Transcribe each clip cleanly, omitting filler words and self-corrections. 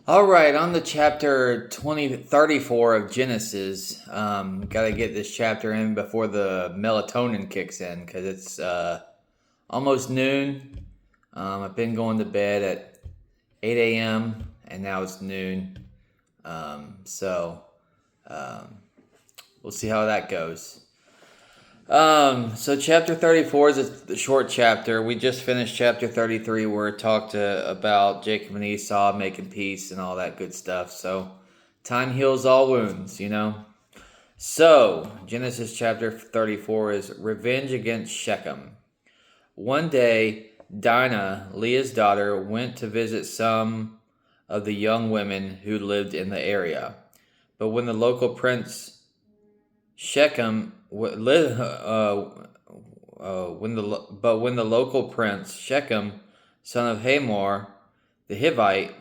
All right, on the chapter 34 of Genesis. Got to get this chapter in before the melatonin kicks in because it's almost noon. I've been going to bed at 8 a.m. and now it's noon. So um, we'll see how that goes. So chapter 34 is the short chapter. We just finished chapter 33 where it talked about Jacob and Esau making peace and all that good stuff. So time heals all wounds, you know. So Genesis chapter 34 is revenge against Shechem. One day, Dinah, Leah's daughter, went to visit some of the young women who lived in the area. But when the local prince Shechem when the local prince Shechem, son of Hamor, the Hivite,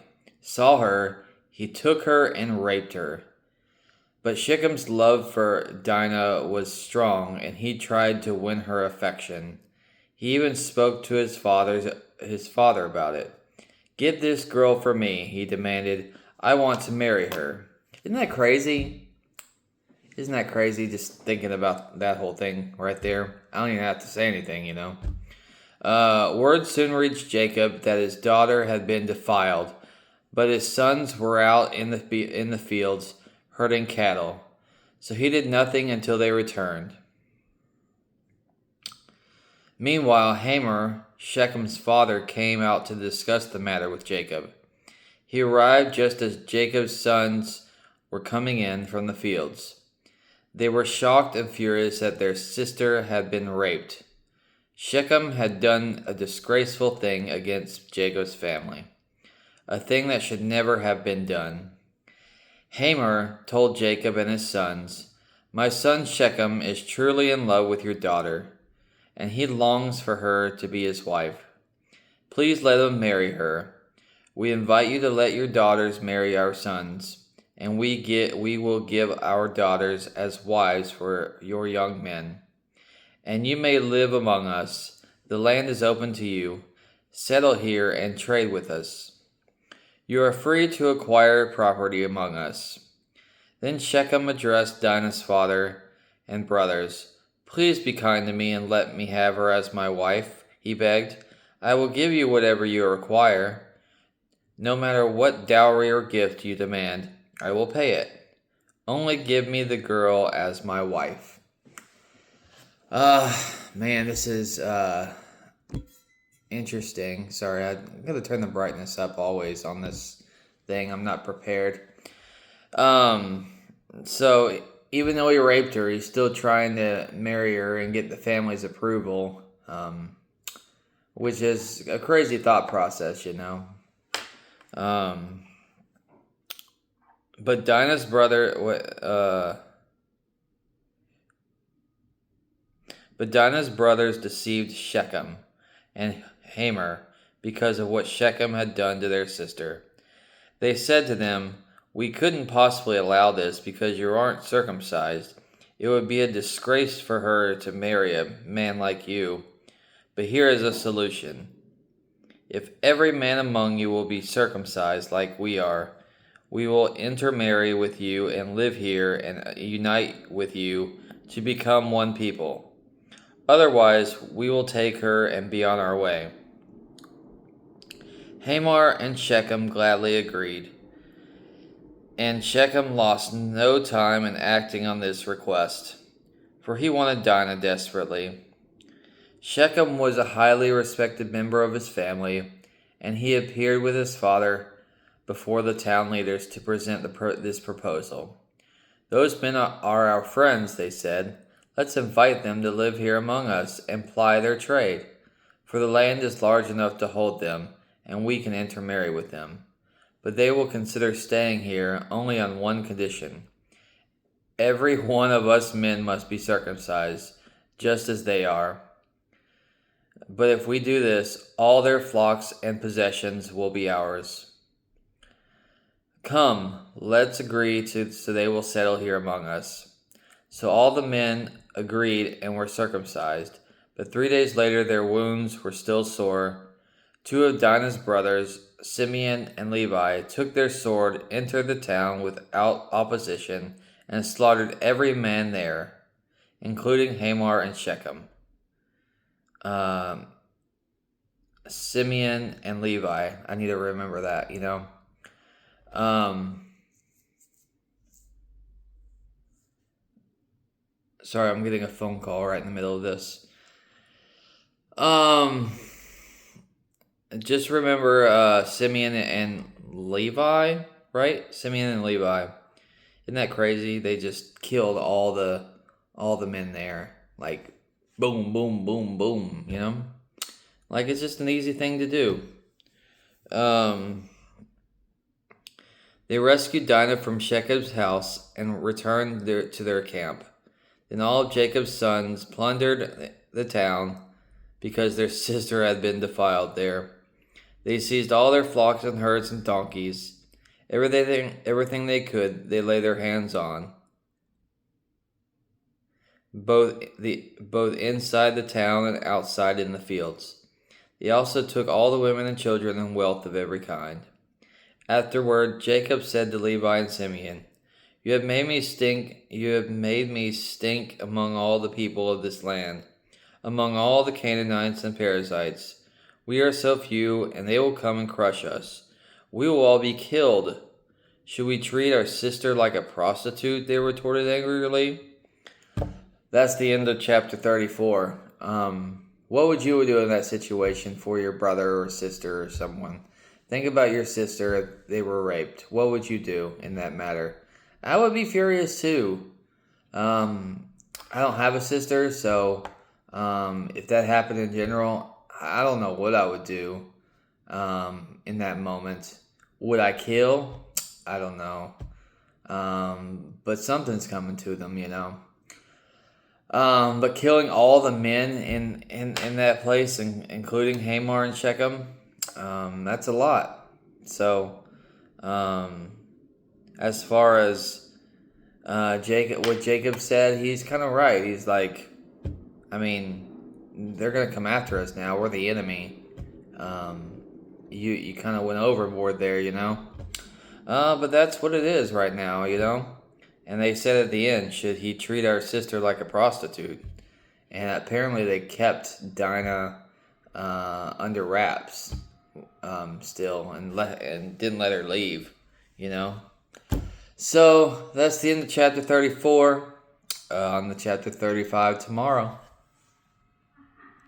saw her, he took her and raped her. But Shechem's love for Dinah was strong, and he tried to win her affection. He even spoke to his father about it. Get this girl for me, he demanded. I want to marry her. Isn't that crazy? Isn't that crazy just thinking about that whole thing right there? I don't even have to say anything, you know. Word soon reached Jacob that his daughter had been defiled, but his sons were out in the fields herding cattle, so he did nothing until they returned. Meanwhile, Hamor, Shechem's father, came out to discuss the matter with Jacob. He arrived just as Jacob's sons were coming in from the fields. They were shocked and furious that their sister had been raped. Shechem had done a disgraceful thing against Jacob's family, a thing that should never have been done. Hamor told Jacob and his sons, My son Shechem is truly in love with your daughter, and he longs for her to be his wife. Please let him marry her. We invite you to let your daughters marry our sons, and we will give our daughters as wives for your young men. And you may live among us. The land is open to you. Settle here and trade with us. You are free to acquire property among us. Then Shechem addressed Dinah's father and brothers. Please be kind to me and let me have her as my wife, he begged. I will give you whatever you require. No matter what dowry or gift you demand, I will pay it. Only give me the girl as my wife. Man, this is interesting. Sorry, I'm gonna turn the brightness up always on this thing. I'm not prepared. So even though he raped her, he's still trying to marry her and get the family's approval. Which is a crazy thought process, you know. But Dinah's brothers deceived Shechem and Hamor because of what Shechem had done to their sister. They said to them, We couldn't possibly allow this because you aren't circumcised. It would be a disgrace for her to marry a man like you. But here is a solution. If every man among you will be circumcised like we are, we will intermarry with you and live here and unite with you to become one people. Otherwise, we will take her and be on our way. Hamor and Shechem gladly agreed, and Shechem lost no time in acting on this request, for he wanted Dinah desperately. Shechem was a highly respected member of his family, and he appeared with his father before the town leaders to present this proposal. Those men are our friends, they said. Let's invite them to live here among us and ply their trade, for the land is large enough to hold them, and we can intermarry with them. But they will consider staying here only on one condition. Every one of us men must be circumcised, just as they are. But if we do this, all their flocks and possessions will be ours. Come, let's agree so they will settle here among us. So all the men agreed and were circumcised, but 3 days later their wounds were still sore. Two of Dinah's brothers, Simeon and Levi, took their sword, entered the town without opposition, and slaughtered every man there, including Hamor and Shechem. Simeon and Levi. I need to remember that, Sorry, I'm getting a phone call right in the middle of this. Just remember Simeon and Levi, right? Simeon and Levi. Isn't that crazy? They just killed all the men there. Like boom, boom, boom, boom, Like it's just an easy thing to do. They rescued Dinah from Shechem's house and returned to their camp. Then all of Jacob's sons plundered the town because their sister had been defiled there. They seized all their flocks and herds and donkeys. Everything they could, they laid their hands on. Both inside the town and outside in the fields. They also took all the women and children and wealth of every kind. Afterward, Jacob said to Levi and Simeon, You have made me stink among all the people of this land, among all the Canaanites and Perizzites. We are so few, and they will come and crush us. We will all be killed. Should we treat our sister like a prostitute? They retorted angrily. That's the end of chapter 34. What would you do in that situation for your brother or sister or someone? Think about your sister if they were raped. What would you do in that matter? I would be furious too. I don't have a sister, so if that happened in general, I don't know what I would do in that moment. Would I kill? I don't know. But something's coming to them, But killing all the men in that place, including Hamor and Shechem, that's a lot. So, as far as what Jacob said, he's kind of right. He's like, they're going to come after us now. We're the enemy. You kind of went overboard there, But that's what it is right now, And they said at the end, should he treat our sister like a prostitute? And apparently they kept Dinah under wraps still and didn't let her leave, So that's the end of chapter 34. On the chapter 35 tomorrow.